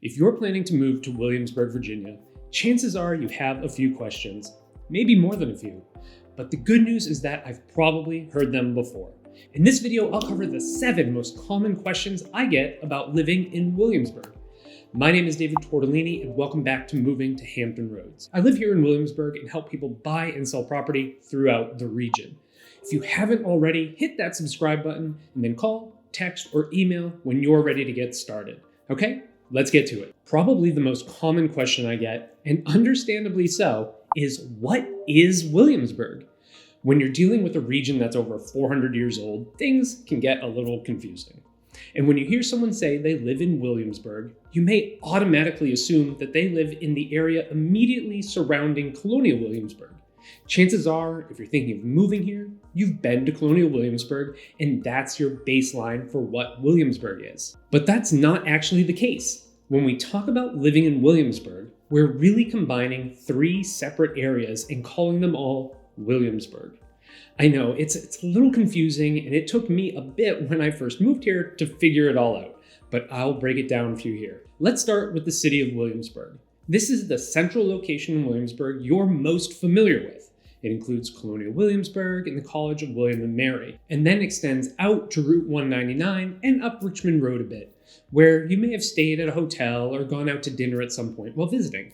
If you're planning to move to Williamsburg, Virginia, chances are you have a few questions, maybe more than a few. But the good news is that I've probably heard them before. In this video, I'll cover the 7 most common questions I get about living in Williamsburg. My name is David Tortellini, and welcome back to Moving to Hampton Roads. I live here in Williamsburg and help people buy and sell property throughout the region. If you haven't already, hit that subscribe button and then call, text, or email when you're ready to get started. Okay, let's get to it. Probably the most common question I get, and understandably so, is what is Williamsburg? When you're dealing with a region that's over 400 years old, things can get a little confusing. And when you hear someone say they live in Williamsburg, you may automatically assume that they live in the area immediately surrounding Colonial Williamsburg. Chances are, if you're thinking of moving here, you've been to Colonial Williamsburg, and that's your baseline for what Williamsburg is. But that's not actually the case. When we talk about living in Williamsburg, we're really combining 3 separate areas and calling them all Williamsburg. I know, it's a little confusing, and it took me a bit when I first moved here to figure it all out, but I'll break it down for you here. Let's start with the city of Williamsburg. This is the central location in Williamsburg you're most familiar with. It includes Colonial Williamsburg and the College of William and Mary, and then extends out to Route 199 and up Richmond Road a bit, where you may have stayed at a hotel or gone out to dinner at some point while visiting.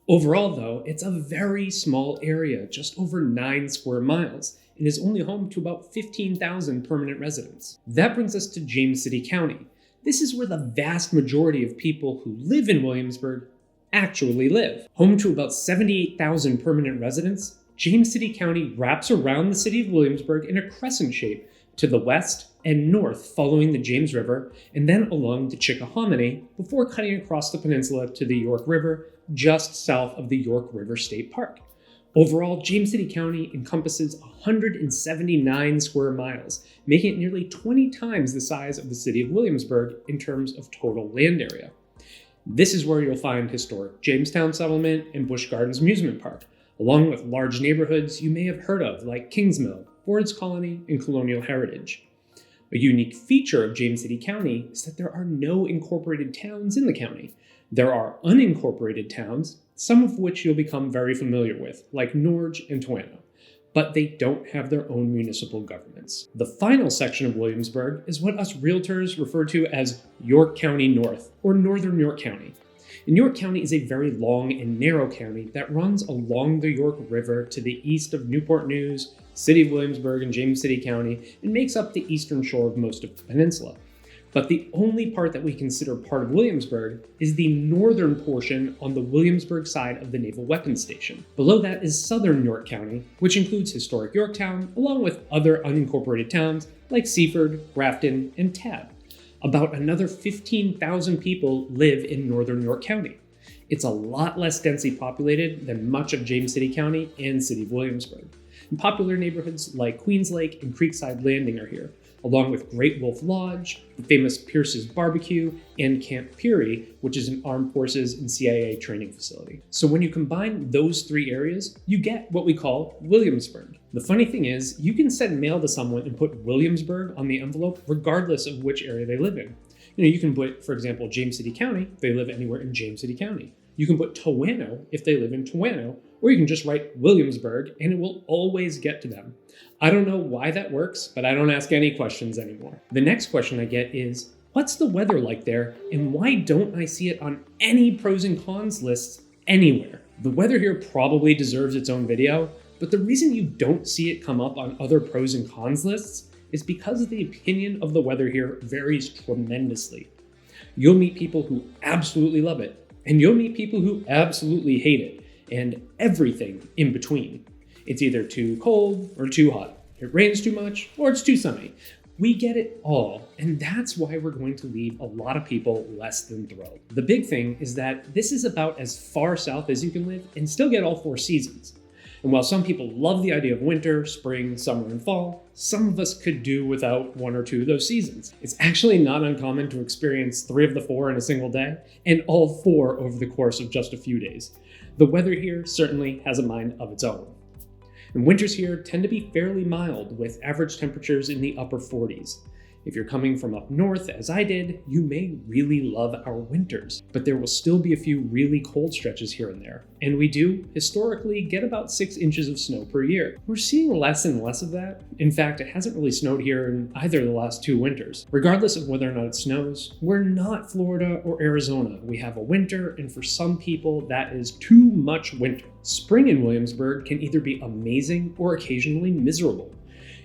Overall, though, it's a very small area, just over 9 square miles, and is only home to about 15,000 permanent residents. That brings us to James City County. This is where the vast majority of people who live in Williamsburg actually live. Home to about 78,000 permanent residents, James City County wraps around the city of Williamsburg in a crescent shape to the west and north following the James River, and then along the Chickahominy before cutting across the peninsula to the York River just south of the York River State Park. Overall, James City County encompasses 179 square miles, making it nearly 20 times the size of the city of Williamsburg in terms of total land area. This is where you'll find historic Jamestown Settlement and Busch Gardens Amusement Park, along with large neighborhoods you may have heard of like Kingsmill, Ford's Colony, and Colonial Heritage. A unique feature of James City County is that there are no incorporated towns in the county. There are unincorporated towns, some of which you'll become very familiar with, like Norge and Toano, but they don't have their own municipal governments. The final section of Williamsburg is what us realtors refer to as York County North, or Northern York County. And York County is a very long and narrow county that runs along the York River to the east of Newport News, City of Williamsburg, and James City County, and makes up the eastern shore of most of the peninsula. But the only part that we consider part of Williamsburg is the northern portion on the Williamsburg side of the Naval Weapons Station. Below that is southern York County, which includes historic Yorktown, along with other unincorporated towns like Seaford, Grafton, and Tabb. About another 15,000 people live in northern York County. It's a lot less densely populated than much of James City County and City of Williamsburg. And popular neighborhoods like Queens Lake and Creekside Landing are here, along with Great Wolf Lodge, the famous Pierce's Barbecue, and Camp Peary, which is an armed forces and CIA training facility. So when you combine those 3 areas, you get what we call Williamsburg. The funny thing is, you can send mail to someone and put Williamsburg on the envelope regardless of which area they live in. You can put, for example, James City County if they live anywhere in James City County. You can put Toano if they live in Toano, or you can just write Williamsburg and it will always get to them. I don't know why that works, but I don't ask any questions anymore. The next question I get is, what's the weather like there, and why don't I see it on any pros and cons lists anywhere? The weather here probably deserves its own video, but the reason you don't see it come up on other pros and cons lists is because the opinion of the weather here varies tremendously. You'll meet people who absolutely love it, and you'll meet people who absolutely hate it, and everything in between. It's either too cold or too hot. It rains too much or it's too sunny. We get it all, and that's why we're going to leave a lot of people less than thrilled. The big thing is that this is about as far south as you can live and still get all 4 seasons. And while some people love the idea of winter, spring, summer, and fall, some of us could do without 1 or 2 of those seasons. It's actually not uncommon to experience 3 of the 4 in a single day, and all 4 over the course of just a few days. The weather here certainly has a mind of its own. And winters here tend to be fairly mild, with average temperatures in the upper 40s. If you're coming from up north, as I did, you may really love our winters, but there will still be a few really cold stretches here and there. And we do, historically, get about 6 inches of snow per year. We're seeing less and less of that. In fact, it hasn't really snowed here in either of the last 2 winters. Regardless of whether or not it snows, we're not Florida or Arizona. We have a winter, and for some people, that is too much winter. Spring in Williamsburg can either be amazing or occasionally miserable.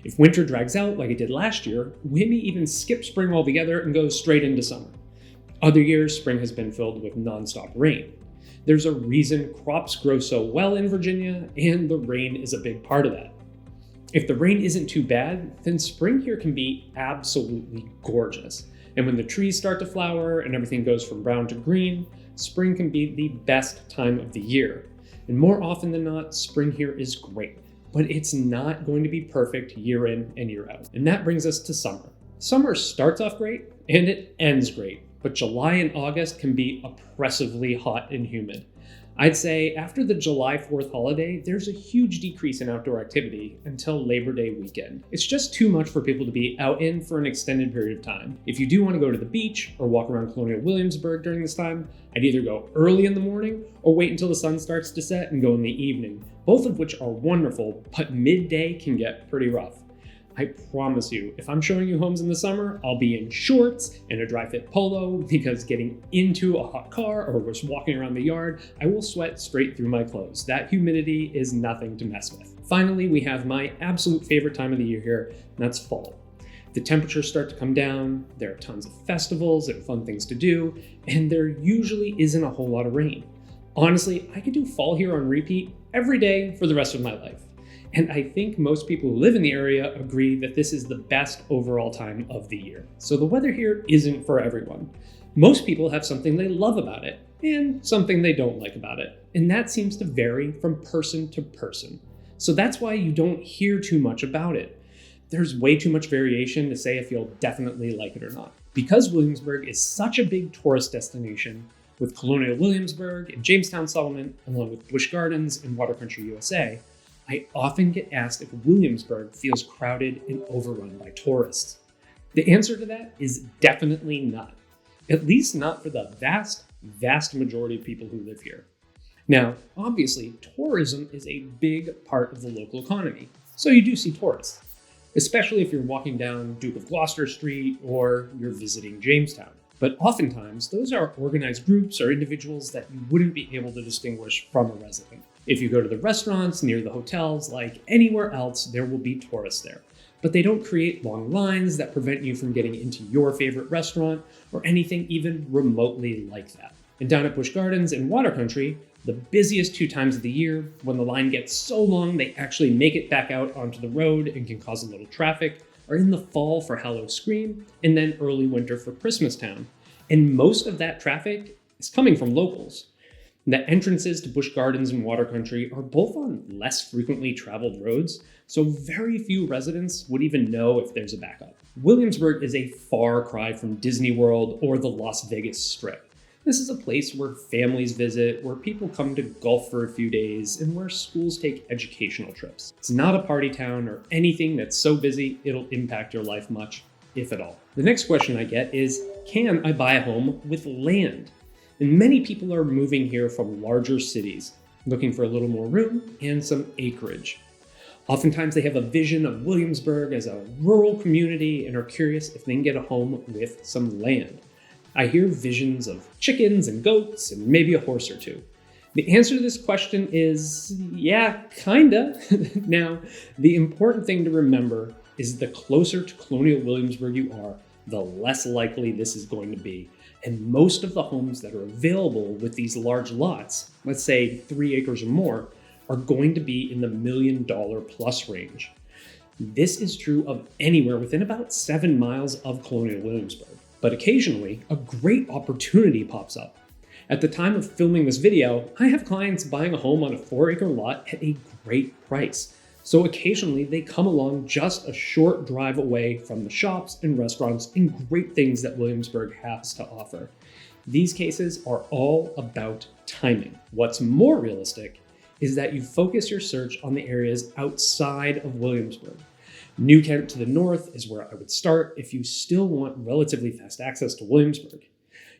If winter drags out like it did last year, we may even skip spring altogether and go straight into summer. Other years, spring has been filled with nonstop rain. There's a reason crops grow so well in Virginia, and the rain is a big part of that. If the rain isn't too bad, then spring here can be absolutely gorgeous. And when the trees start to flower and everything goes from brown to green, spring can be the best time of the year. And more often than not, spring here is great. But it's not going to be perfect year in and year out. And that brings us to summer. Summer starts off great and it ends great, but July and August can be oppressively hot and humid. I'd say after the July 4th holiday, there's a huge decrease in outdoor activity until Labor Day weekend. It's just too much for people to be out in for an extended period of time. If you do want to go to the beach or walk around Colonial Williamsburg during this time, I'd either go early in the morning or wait until the sun starts to set and go in the evening, both of which are wonderful, but midday can get pretty rough. I promise you, if I'm showing you homes in the summer, I'll be in shorts and a dry fit polo because getting into a hot car or just walking around the yard, I will sweat straight through my clothes. That humidity is nothing to mess with. Finally, we have my absolute favorite time of the year here, and that's fall. The temperatures start to come down, there are tons of festivals and fun things to do, and there usually isn't a whole lot of rain. Honestly, I could do fall here on repeat every day for the rest of my life. And I think most people who live in the area agree that this is the best overall time of the year. So the weather here isn't for everyone. Most people have something they love about it and something they don't like about it. And that seems to vary from person to person. So that's why you don't hear too much about it. There's way too much variation to say if you'll definitely like it or not. Because Williamsburg is such a big tourist destination, with Colonial Williamsburg and Jamestown Settlement, along with Busch Gardens and Water Country USA, I often get asked if Williamsburg feels crowded and overrun by tourists. The answer to that is definitely not. At least not for the vast majority of people who live here. Now, obviously, tourism is a big part of the local economy, so you do see tourists, especially if you're walking down Duke of Gloucester Street or you're visiting Jamestown. But oftentimes, those are organized groups or individuals that you wouldn't be able to distinguish from a resident. If you go to the restaurants near the hotels, like anywhere else, there will be tourists there. But they don't create long lines that prevent you from getting into your favorite restaurant or anything even remotely like that. And down at Busch Gardens and Water Country, the busiest 2 times of the year, when the line gets so long they actually make it back out onto the road and can cause a little traffic, are in the fall for Hallow Scream and then early winter for Christmastown. And most of that traffic is coming from locals. The entrances to Busch Gardens and Water Country are both on less frequently traveled roads, so very few residents would even know if there's a backup. Williamsburg is a far cry from Disney World or the Las Vegas Strip. This is a place where families visit, where people come to golf for a few days, and where schools take educational trips. It's not a party town or anything that's so busy it'll impact your life much, if at all. The next question I get is, can I buy a home with land? And many people are moving here from larger cities, looking for a little more room and some acreage. Oftentimes they have a vision of Williamsburg as a rural community and are curious if they can get a home with some land. I hear visions of chickens and goats and maybe a horse or two. The answer to this question is, yeah, kinda. Now, the important thing to remember is the closer to Colonial Williamsburg you are, the less likely this is going to be. And most of the homes that are available with these large lots, let's say 3 acres or more, are going to be in the $1 million plus range. This is true of anywhere within about 7 miles of Colonial Williamsburg. But occasionally, a great opportunity pops up. At the time of filming this video, I have clients buying a home on a 4-acre lot at a great price. So occasionally they come along just a short drive away from the shops and restaurants and great things that Williamsburg has to offer. These cases are all about timing. What's more realistic is that you focus your search on the areas outside of Williamsburg. New Kent to the north is where I would start if you still want relatively fast access to Williamsburg.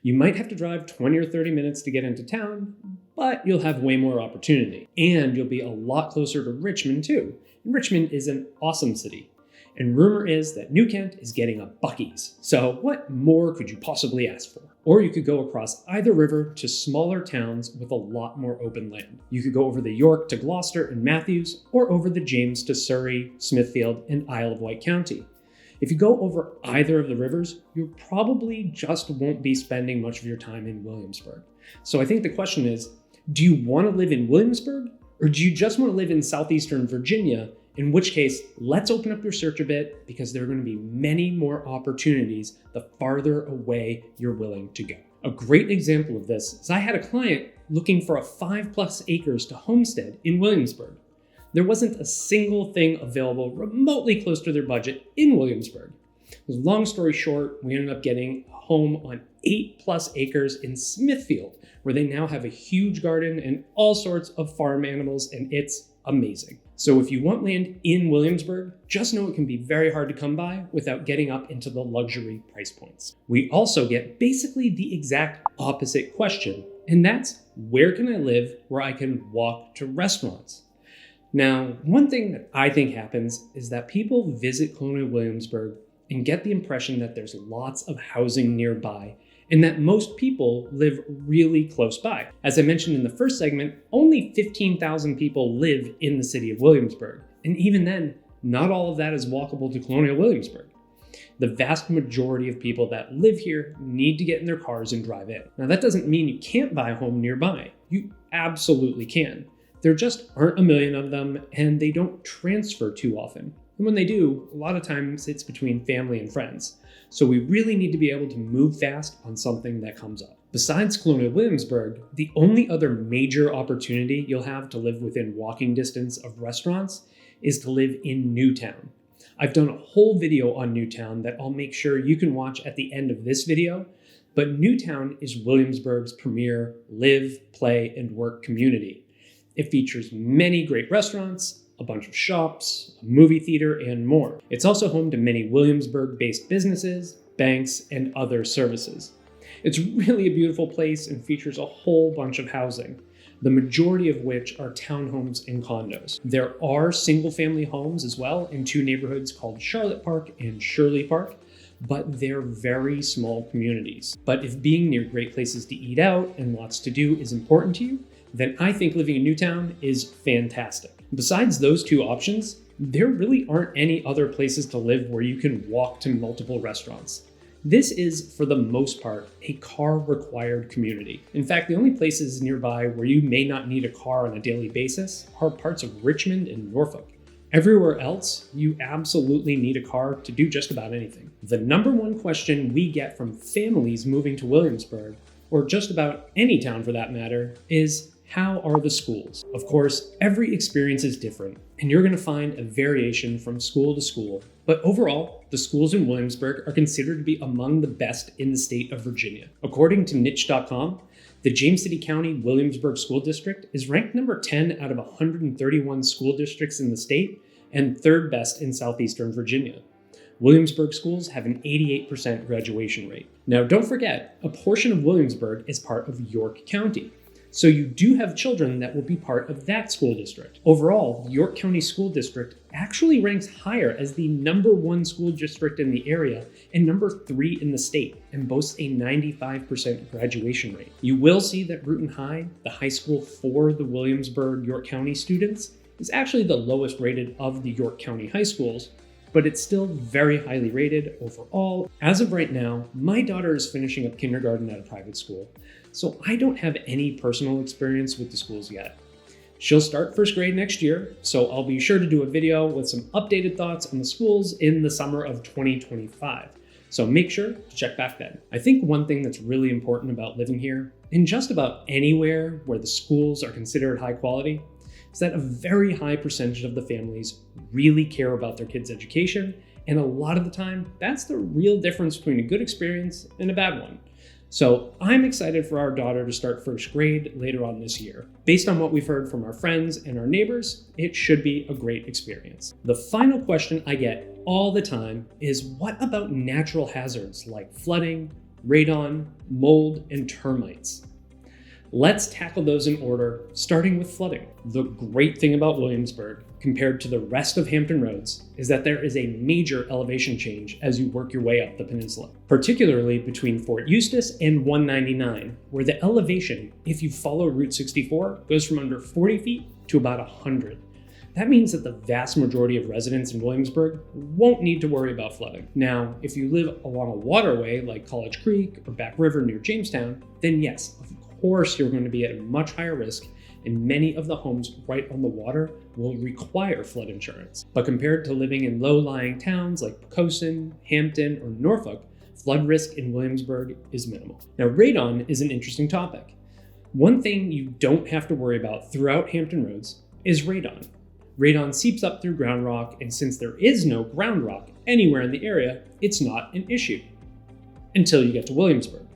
You might have to drive 20 or 30 minutes to get into town, but you'll have way more opportunity. And you'll be a lot closer to Richmond too. And Richmond is an awesome city. And rumor is that New Kent is getting a Buc-ee's. So what more could you possibly ask for? Or you could go across either river to smaller towns with a lot more open land. You could go over the York to Gloucester and Matthews, or over the James to Surrey, Smithfield, and Isle of Wight County. If you go over either of the rivers, you probably just won't be spending much of your time in Williamsburg. So I think the question is, do you want to live in Williamsburg, or do you just want to live in southeastern Virginia? In which case, let's open up your search a bit, because there are going to be many more opportunities the farther away you're willing to go. A great example of this is I had a client looking for a 5+ acres to homestead in Williamsburg. There wasn't a single thing available remotely close to their budget in Williamsburg. Long story short, we ended up getting a home on 8+ acres in Smithfield, where they now have a huge garden and all sorts of farm animals, and it's amazing. So if you want land in Williamsburg, just know it can be very hard to come by without getting up into the luxury price points. We also get basically the exact opposite question, and that's, where can I live where I can walk to restaurants? Now, one thing that I think happens is that people visit Colonial Williamsburg and get the impression that there's lots of housing nearby, and that most people live really close by. As I mentioned in the first segment, only 15,000 people live in the city of Williamsburg. And even then, not all of that is walkable to Colonial Williamsburg. The vast majority of people that live here need to get in their cars and drive in. Now, that doesn't mean you can't buy a home nearby. You absolutely can. There just aren't a million of them, and they don't transfer too often. And when they do, a lot of times it's between family and friends. So we really need to be able to move fast on something that comes up. Besides Colonial Williamsburg, the only other major opportunity you'll have to live within walking distance of restaurants is to live in Newtown. I've done a whole video on Newtown that I'll make sure you can watch at the end of this video, but Newtown is Williamsburg's premier live, play, and work community. It features many great restaurants, a bunch of shops, a movie theater, and more. It's also home to many Williamsburg-based businesses, banks, and other services. It's really a beautiful place and features a whole bunch of housing, the majority of which are townhomes and condos. There are single-family homes as well in two neighborhoods called Charlotte Park and Shirley Park, but they're very small communities. But if being near great places to eat out and lots to do is important to you, then I think living in Newtown is fantastic. Besides those two options, there really aren't any other places to live where you can walk to multiple restaurants. This is, for the most part, a car-required community. In fact, the only places nearby where you may not need a car on a daily basis are parts of Richmond and Norfolk. Everywhere else, you absolutely need a car to do just about anything. The number one question we get from families moving to Williamsburg, or just about any town for that matter, is, how are the schools? Of course, every experience is different, and you're going to find a variation from school to school. But overall, the schools in Williamsburg are considered to be among the best in the state of Virginia. According to niche.com, the James City County Williamsburg School District is ranked number 10 out of 131 school districts in the state, and third best in southeastern Virginia. Williamsburg schools have an 88% graduation rate. Now, don't forget, a portion of Williamsburg is part of York County. So you do have children that will be part of that school district. Overall, York County School District actually ranks higher as the number 1 school district in the area and number 3 in the state, and boasts a 95% graduation rate. You will see that Bruton High, the high school for the Williamsburg York County students, is actually the lowest rated of the York County high schools, but it's still very highly rated overall. As of right now, my daughter is finishing up kindergarten at a private school, so I don't have any personal experience with the schools yet. She'll start first grade next year, so I'll be sure to do a video with some updated thoughts on the schools in the summer of 2025. So make sure to check back then. I think one thing that's really important about living here, in just about anywhere where the schools are considered high quality, is that a very high percentage of the families really care about their kids' education, and a lot of the time, that's the real difference between a good experience and a bad one. So I'm excited for our daughter to start first grade later on this year. Based on what we've heard from our friends and our neighbors, it should be a great experience. The final question I get all the time is, what about natural hazards like flooding, radon, mold, and termites? Let's tackle those in order, starting with flooding. The great thing about Williamsburg, compared to the rest of Hampton roads, is that there is a major elevation change as you work your way up the peninsula, particularly between Fort Eustis and 199, where the elevation, if you follow Route 64, goes from under 40 feet to about 100. That means that the vast majority of residents in Williamsburg won't need to worry about flooding. Now, if you live along a waterway like College Creek or Back River near Jamestown, then yes, of course you're going to be at a much higher risk, and many of the homes right on the water will require flood insurance. But compared to living in low-lying towns like Poquoson, Hampton, or Norfolk, flood risk in Williamsburg is minimal. Now, radon is an interesting topic. One thing you don't have to worry about throughout Hampton roads is radon. Radon seeps up through ground rock, and since there is no ground rock anywhere in the area, it's not an issue until you get to Williamsburg.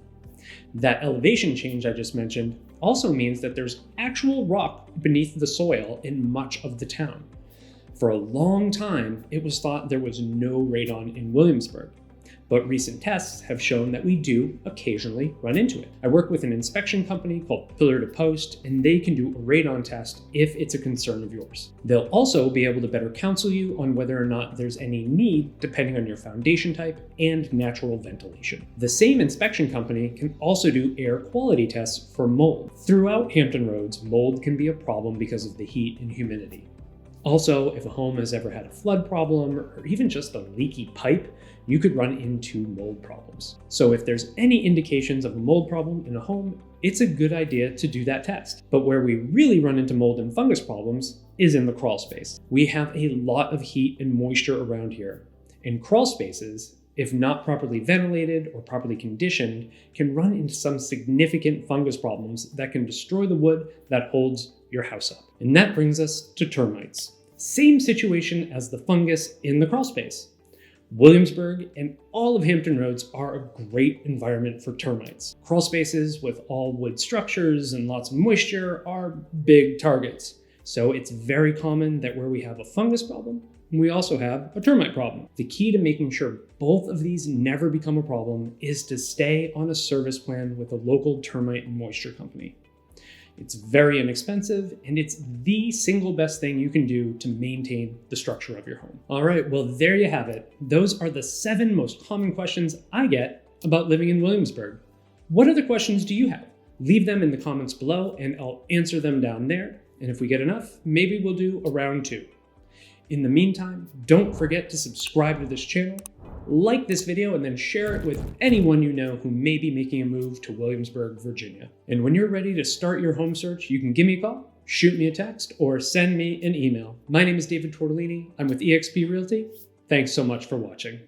That elevation change I just mentioned also means that there's actual rock beneath the soil in much of the town. For a long time, it was thought there was no radon in Williamsburg, but recent tests have shown that we do occasionally run into it. I work with an inspection company called Pillar to Post, and they can do a radon test if it's a concern of yours. They'll also be able to better counsel you on whether or not there's any need depending on your foundation type and natural ventilation. The same inspection company can also do air quality tests for mold. Throughout Hampton roads, mold can be a problem because of the heat and humidity. Also, if a home has ever had a flood problem or even just a leaky pipe, you could run into mold problems. So if there's any indications of a mold problem in a home, it's a good idea to do that test. But where we really run into mold and fungus problems is in the crawl space. We have a lot of heat and moisture around here, and crawl spaces, if not properly ventilated or properly conditioned, can run into some significant fungus problems that can destroy the wood that holds your house up. And that brings us to termites. Same situation as the fungus in the crawl space. Williamsburg and all of Hampton roads are a great environment for termites. Crawl spaces with all wood structures and lots of moisture are big targets. So it's very common that where we have a fungus problem, we also have a termite problem. The key to making sure both of these never become a problem is to stay on a service plan with a local termite and moisture company. It's very inexpensive, and it's the single best thing you can do to maintain the structure of your home. All right, well, there you have it. Those are the 7 most common questions I get about living in Williamsburg. What other questions do you have? Leave them in the comments below, and I'll answer them down there. And if we get enough, maybe we'll do a round 2. In the meantime, don't forget to subscribe to this channel, like this video, and then share it with anyone you know who may be making a move to Williamsburg, Virginia. And when you're ready to start your home search, you can give me a call, shoot me a text, or send me an email. My name is David Tortellini. I'm with eXp Realty. Thanks so much for watching.